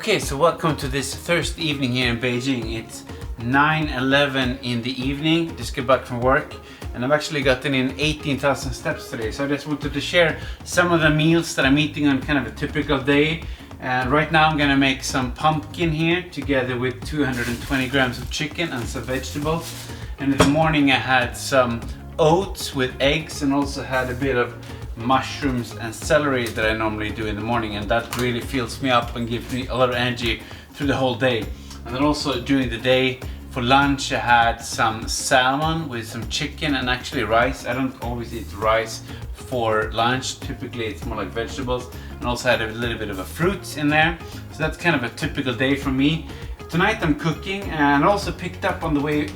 Okay, so welcome to this Thursday evening here in Beijing. It's 9:11 in the evening, just got back from work, and I've actually gotten in 18,000 steps today. So I just wanted to share some of the meals that I'm eating on kind of a typical day. And right now I'm gonna make some pumpkin here together with 220 grams of chicken and some vegetables. And in the morning I had some oats with eggs and also had a bit of mushrooms and celery that I normally do in the morning, and that really fills me up and gives me a lot of energy through the whole day. And then also during the day for lunch I had some salmon with some chicken and actually rice. I don't always eat rice for lunch, typically it's more like vegetables, and also had a little bit of a fruit in there. So that's kind of a typical day for me. Tonight I'm cooking, and also picked up on the way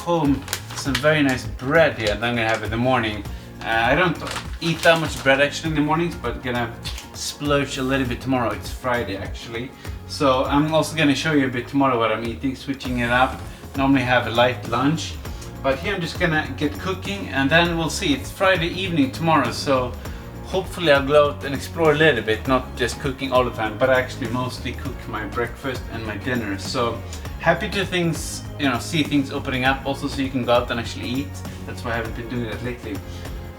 home some very nice bread here that I'm gonna have in the morning. I don't eat that much bread actually in the mornings, but gonna splurge a little bit tomorrow. It's Friday actually. So I'm also gonna show you a bit tomorrow what I'm eating, switching it up. Normally have a light lunch, but here I'm just gonna get cooking and then we'll see. It's Friday evening tomorrow, so hopefully I'll go out and explore a little bit, not just cooking all the time, but I actually mostly cook my breakfast and my dinner. So happy to see things opening up also, so you can go out and actually eat. That's why I haven't been doing that lately.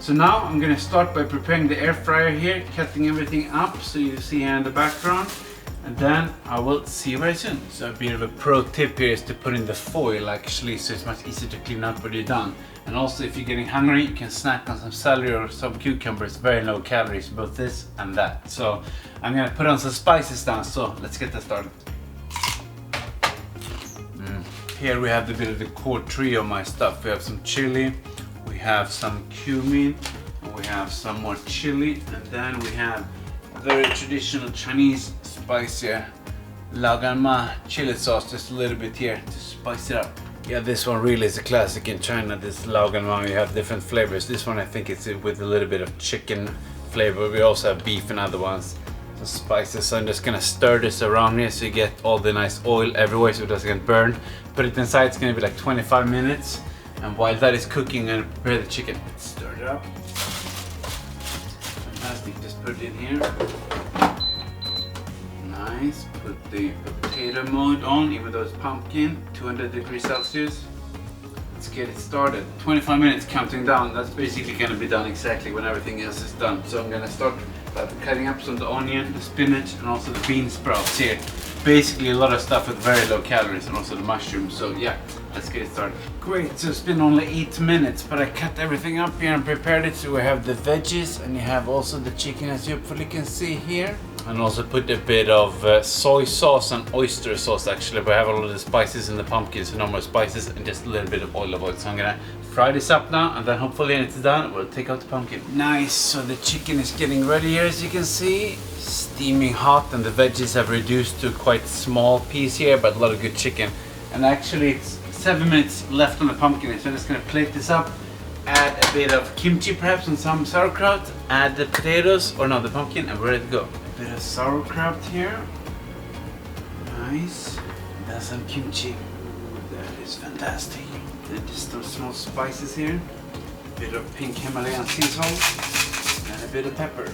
So now I'm gonna start by preparing the air fryer here, cutting everything up so you see here in the background, and then I will see you very soon. So a bit of a pro tip here is to put in the foil actually, so it's much easier to clean up when you're done. And also if you're getting hungry, you can snack on some celery or some cucumbers, very low calories, both this and that. So I'm gonna put on some spices now, so let's get that started. Here we have a bit of the core trio of my stuff. We have some chili, we have some cumin, and we have some more chili, and then we have very traditional Chinese spice here, laganma chili sauce, just a little bit here to spice it up. Yeah, this one really is a classic in China, this laganma. You have different flavors. This one I think it's with a little bit of chicken flavor. We also have beef and other ones. Some spices, so I'm just gonna stir this around here so you get all the nice oil everywhere so it doesn't get burned. Put it inside, it's gonna be like 25 minutes. And while that is cooking, I'm gonna prepare the chicken. Stir it up. Fantastic, just put it in here. Nice, put the potato mode on, even though it's pumpkin, 200 degrees Celsius. Let's get it started. 25 minutes counting down. That's basically gonna be done exactly when everything else is done. So I'm gonna start by cutting up some of the onion, the spinach, and also the bean sprouts here. Basically a lot of stuff with very low calories, and also the mushrooms. So yeah, let's get it started. Great, so it's been only 8 minutes, but I cut everything up here and prepared it. So we have the veggies, and you have also the chicken, as you hopefully can see here. And also put a bit of soy sauce and oyster sauce actually, but I have all of the spices in the pumpkin, so no more spices, and just a little bit of olive oil. So I'm gonna fry this up now, and then hopefully when it's done, we'll take out the pumpkin. Nice, so the chicken is getting ready here, as you can see. Steaming hot, and the veggies have reduced to quite small piece here, but a lot of good chicken. And actually it's 7 minutes left on the pumpkin, so I'm just gonna plate this up, add a bit of kimchi perhaps and some sauerkraut, add the potatoes, or no, the pumpkin, and we're ready to go. A bit of sauerkraut here. Nice. And then some kimchi. That is fantastic. Then just some small spices here. A bit of pink Himalayan sea salt, and a bit of pepper.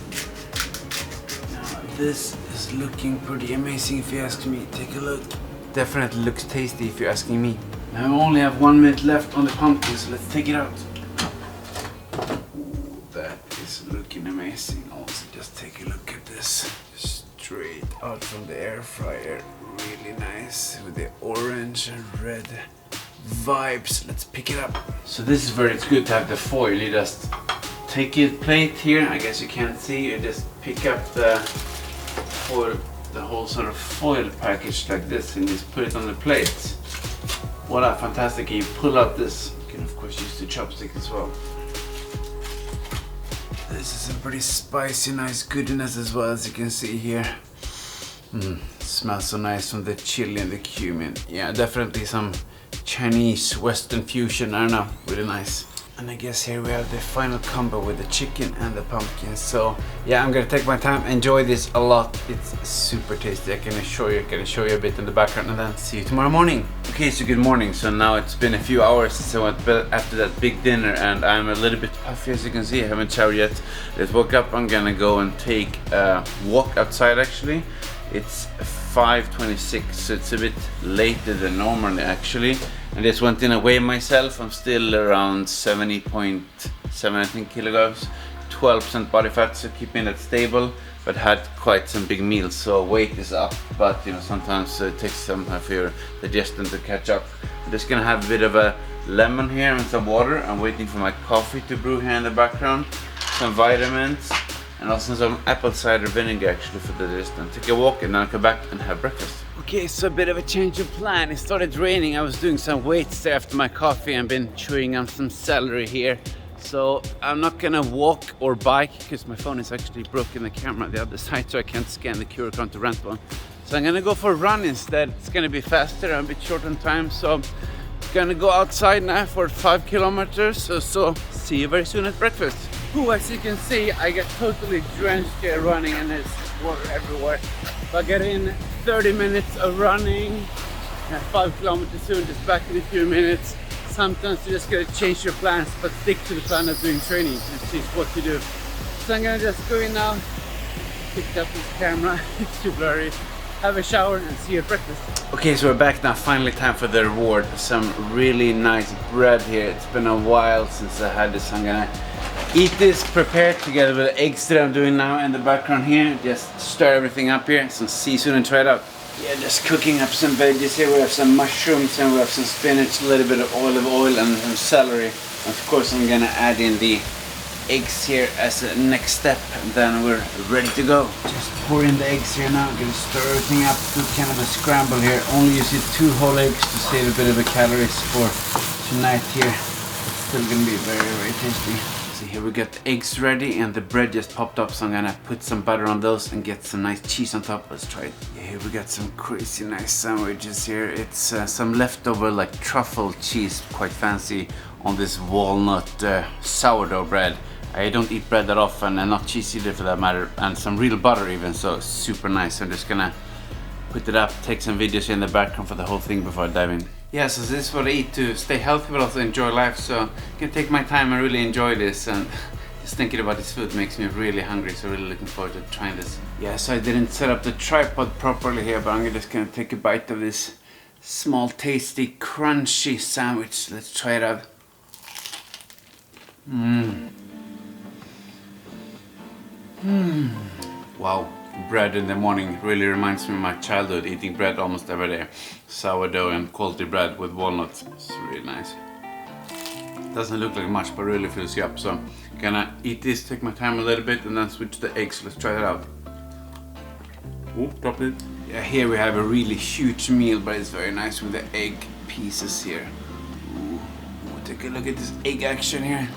Now this is looking pretty amazing if you ask me. Take a look. Definitely looks tasty if you're asking me. Now I only have 1 minute left on the pumpkin, so let's take it out. That is looking amazing. Also, just take a look at this. Straight out from the air fryer. Really nice with the orange and red vibes. Let's pick it up. So this is where it's good to have the foil. You just take your plate here. I guess you can't see. You just pick up the foil, the whole sort of foil package like this, and just put it on the plate. Voila, fantastic. And you pull out this. You can of course use the chopstick as well. This is some pretty spicy, nice goodness as well, as you can see here. Smells so nice from the chili and the cumin. Yeah, definitely some Chinese Western fusion, I don't know, really nice. And I guess here we have the final combo with the chicken and the pumpkin. So yeah, I'm gonna take my time, enjoy this a lot. It's super tasty, I can assure you. I'm gonna show you a bit in the background and then see you tomorrow morning. Okay, so good morning. So now it's been a few hours since I went to bed after that big dinner, and I'm a little bit puffy, as you can see. I haven't showered yet. Just woke up. I'm gonna go and take a walk outside actually. It's 5:26, so it's a bit later than normally actually. I just went in and weighed myself. I'm still around 70.7 I think kilograms, 12% body fat, so keeping that stable, but had quite some big meals, so weight is up, but you know, sometimes it takes some of your digestion to catch up. I'm just gonna have a bit of a lemon here and some water. I'm waiting for my coffee to brew here in the background, some vitamins, and also some apple cider vinegar actually for the digestion. Take a walk and then I'll come back and have breakfast. Okay, so a bit of a change of plan. It started raining. I was doing some weights there after my coffee and been chewing on some celery here. So I'm not gonna walk or bike because my phone is actually broken the camera on the other side, so I can't scan the QR code to rent one. So I'm gonna go for a run instead. It's gonna be faster and a bit short on time. So I'm gonna go outside now for 5 kilometers. So see you very soon at breakfast. Ooh, as you can see, I get totally drenched here running and there's water everywhere. So I get in 30 minutes of running, 5 kilometers soon, just back in a few minutes. Sometimes you just gotta change your plans, but stick to the plan of doing training and see what to do. So I'm gonna just go in now, pick up this camera, it's too blurry, have a shower and see you at breakfast. Okay, so we're back now, finally time for the reward. Some really nice bread here. It's been a while since I had this. I'm gonna eat this prepared together with the eggs that I'm doing now in the background here. Just stir everything up here, some seasoning and try it out. Yeah, just cooking up some veggies here. We have some mushrooms and we have some spinach, a little bit of olive oil and some celery. Of course, I'm gonna add in the eggs here as a next step, and then we're ready to go. Just pour in the eggs here now. I'm gonna stir everything up, do kind of a scramble here. Only using 2 whole eggs to save a bit of the calories for tonight here. It's still gonna be very, very tasty. So here we got the eggs ready and the bread just popped up, so I'm gonna put some butter on those and get some nice cheese on top. Let's try it. Yeah, here we got some crazy nice sandwiches here. It's some leftover like truffle cheese, quite fancy, on this walnut sourdough bread. I don't eat bread that often, and not cheese either for that matter, and some real butter even, so super nice. I'm just gonna put it up, take some videos in the background for the whole thing before I dive in. Yeah, so this is what I eat to stay healthy but also enjoy life, so I can take my time and really enjoy this, and just thinking about this food makes me really hungry, so really looking forward to trying this. Yeah, so I didn't set up the tripod properly here, but I'm just gonna take a bite of this small tasty crunchy sandwich. Let's try it out. Wow, bread in the morning really reminds me of my childhood, eating bread almost every day. Sourdough and quality bread with walnuts. It's really nice. Doesn't look like much, but really fills you up. So I'm gonna eat this, take my time a little bit, and then switch to the eggs. Let's try that out. Oh, drop it. Yeah, here we have a really huge meal, but it's very nice with the egg pieces here. Ooh, take a look at this egg action here.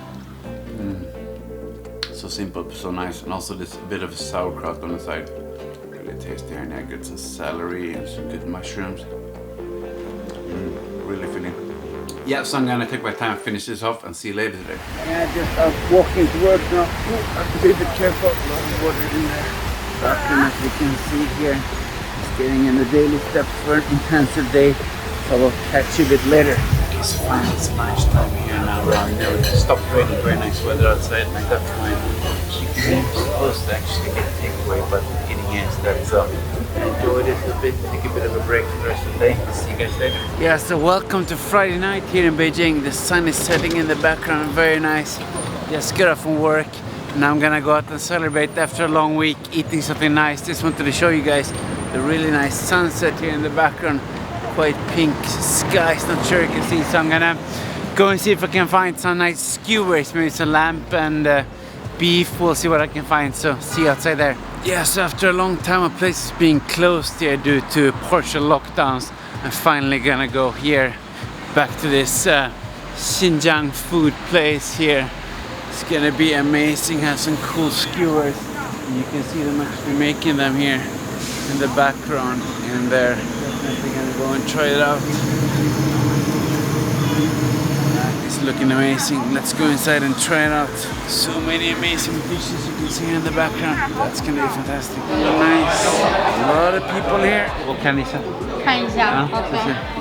So simple, so nice, and also this bit of sauerkraut on the side. Really tasty, and I got some celery and some good mushrooms. Really filling. Yeah, so I'm gonna take my time, finish this off, and see you later today. Yeah, just walking to work now. I have to be a bit careful. A lot of water in there. Bathroom, as you can see here, just getting in the daily steps for an intensive day. So we'll catch you a bit later. It's fine, it's lunchtime here now around there. It stopped raining, very nice weather outside. I got my chicken. I'm supposed to actually get takeaway, but I'm eating here instead. So I enjoyed it a bit, take a bit of a break for the rest of the day. I'll see you guys later. Yeah, so welcome to Friday night here in Beijing. The sun is setting in the background, very nice. Just got off from work. Now I'm gonna go out and celebrate after a long week, eating something nice. Just wanted to show you guys the really nice sunset here in the background. Quite pink skies, not sure you can see, so I'm gonna go and see if I can find some nice skewers, maybe some lamb and beef. We'll see what I can find, so see you outside there. Yeah, so after a long time a place is being closed here due to partial lockdowns, I'm finally gonna go here back to this Xinjiang food place here. It's gonna be amazing, has some cool skewers, and you can see them actually making them here in the background in there. Definitely gonna go and try it out. It's looking amazing. Let's go inside and try it out. So many amazing dishes you can see in the background. That's gonna be fantastic. Nice. A lot of people here. What can you say?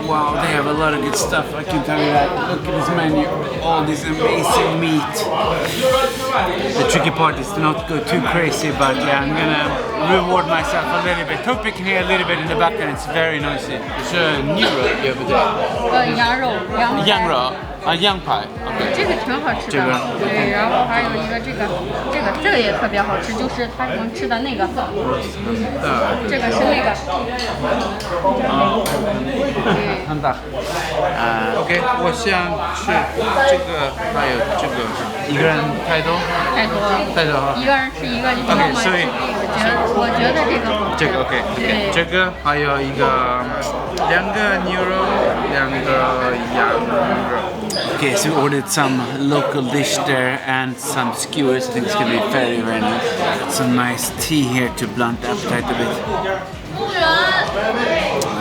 Wow, they have a lot of good stuff. I can tell you that. Look at this menu. All this amazing meat. The tricky part is to not go too crazy, but yeah, I'm gonna reward myself a little bit. Hope you can hear a little bit in the background. It's very noisy. There's a new road over there. 羊肉。羊排。这个挺好吃的。对，然后还有一个这个也特别好吃，就是他能吃的那个。这个是那个。很大。OK， 我想吃这个，还有这个。一个人太多？太多哈。一个人吃一个，你不能吃。我觉得这个。这个 OK。对。这个还有一个2个牛肉，2个羊肉。Okay, so we ordered some local dish there and some skewers. I think it's going to be very, very nice. Some nice tea here to blunt the appetite a bit. Very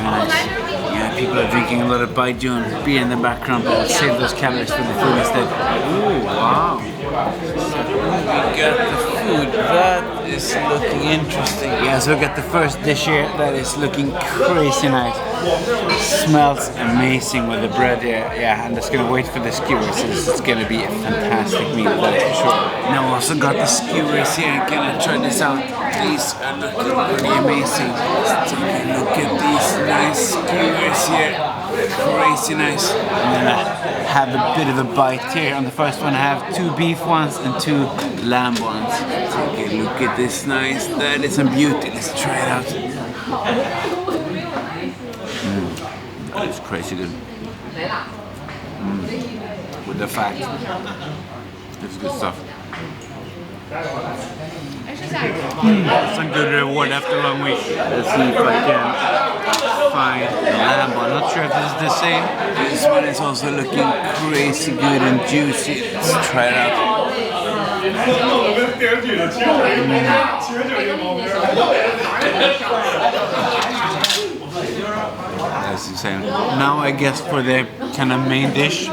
nice. Yeah, people are drinking a lot of BEIJING beer in the background, but I'll save those calories for the food instead. Ooh, wow. We got the food. That is looking interesting. Yeah, so we got the first dish here. That is looking crazy nice. Smells amazing with the bread here. Yeah, I'm just gonna wait for the skewers. It's gonna be a fantastic meal, that's for sure. Now I also got the skewers here. Gonna try this out. These are looking pretty amazing. Let's take a look at these nice skewers here. Crazy nice. I'm gonna have a bit of a bite here. On the first one I have 2 beef ones and 2 lamb ones. Take a look at this nice. That is some beauty. Let's try it out. It's crazy good. With the fat. It's good stuff. Some good reward after a long week. Let's see if I can find the lamb one. Not sure if this is the same. This one is also looking crazy good and juicy. Let's try it out. That's insane. Now I guess for the kind of main dish,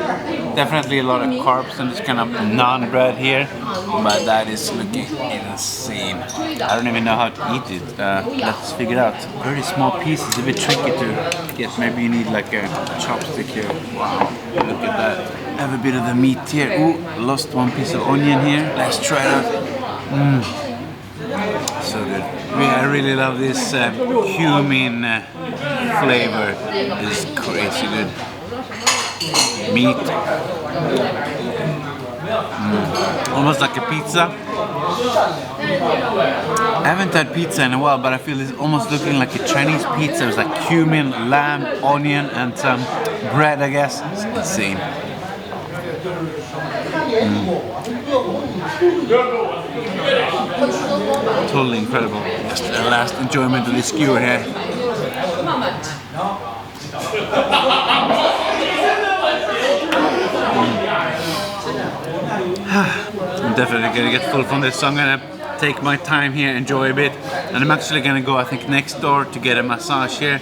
definitely a lot of carbs and this kind of naan bread here, but that is looking insane. I don't even know how to eat it. Let's figure it out. Very small pieces, a bit tricky to get. Maybe you need like a chopstick here. Wow, look at that. Have a bit of the meat here. Ooh, lost 1 piece of onion here. Let's try it out. So good. Yeah, I really love this cumin flavor. It's crazy good. Meat. Almost like a pizza. I haven't had pizza in a while, but I feel it's almost looking like a Chinese pizza. It's like cumin, lamb, onion, and some bread, I guess. It's insane. Totally incredible. Just a last enjoyment of this skewer here. I'm definitely gonna get full from this, so I'm gonna take my time here, enjoy a bit, and I'm actually gonna go, I think, next door to get a massage here.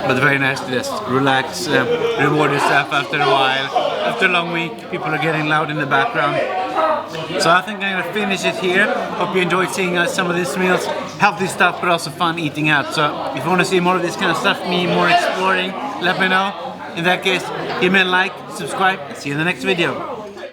But very nice to just relax, reward yourself after a while. After a long week, people are getting loud in the background. So I think I'm gonna finish it here. Hope you enjoyed seeing some of these meals. Healthy stuff, but also fun eating out. So if you want to see more of this kind of stuff, me more exploring, let me know. In that case, give me a like, subscribe, and see you in the next video.